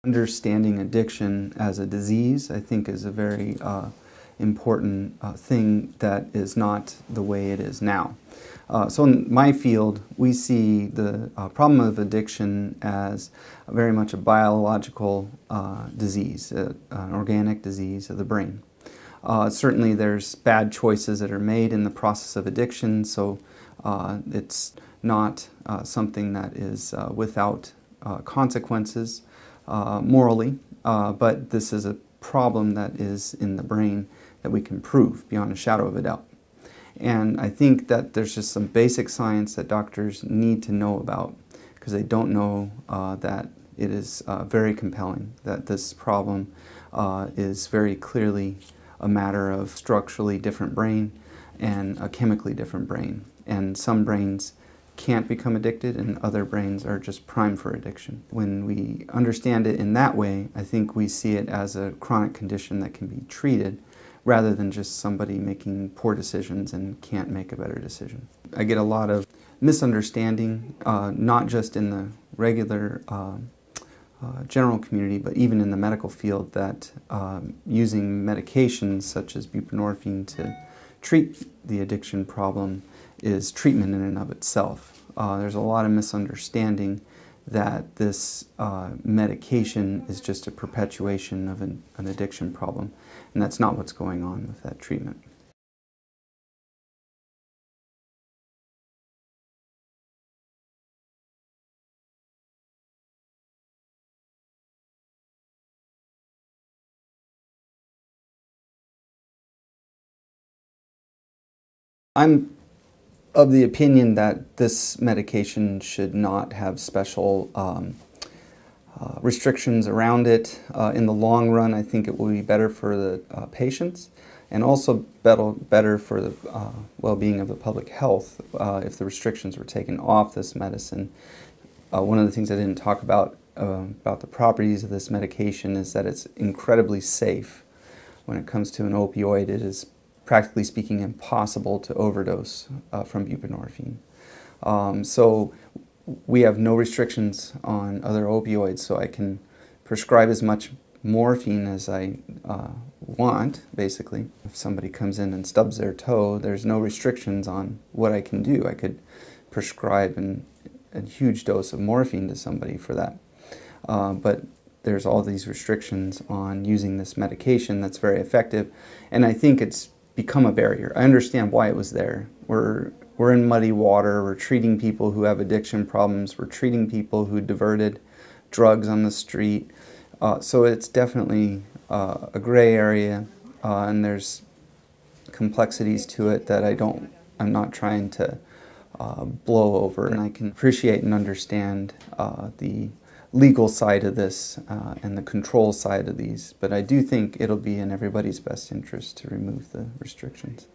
Understanding addiction as a disease, I think, is a very important thing that is not the way it is now. So in my field, we see the problem of addiction as very much a biological disease, an organic disease of the brain. Certainly there's bad choices that are made in the process of addiction, so it's not something that is without consequences morally, but this is a problem that is in the brain that we can prove beyond a shadow of a doubt. And I think that there's just some basic science that doctors need to know about, because they don't know that it is very compelling, that this problem is very clearly a matter of structurally different brain and a chemically different brain. And some brains can't become addicted and other brains are just primed for addiction. When we understand it in that way, I think we see it as a chronic condition that can be treated rather than just somebody making poor decisions and can't make a better decision. I get a lot of misunderstanding, not just in the regular general community, but even in the medical field, that using medications such as buprenorphine to treat the addiction problem is treatment in and of itself. There's a lot of misunderstanding that this medication is just a perpetuation of an addiction problem, and that's not what's going on with that treatment. I'm of the opinion that this medication should not have special restrictions around it. In the long run, I think it will be better for the patients and also better for the well-being of the public health if the restrictions were taken off this medicine. One of the things I didn't talk about the properties of this medication is that it's incredibly safe. When it comes to an opioid, it is practically speaking impossible to overdose from buprenorphine. So we have no restrictions on other opioids, so I can prescribe as much morphine as I want, basically. If somebody comes in and stubs their toe, there's no restrictions on what I can do. I could prescribe a huge dose of morphine to somebody for that. But there's all these restrictions on using this medication that's very effective, and I think it's become a barrier. I understand why it was there. We're in muddy water. We're treating people who have addiction problems. We're treating people who diverted drugs on the street. So it's definitely a gray area, and there's complexities to it that I'm not trying to blow over. And I can appreciate and understand the legal side of this and the control side of these, but I do think it'll be in everybody's best interest to remove the restrictions.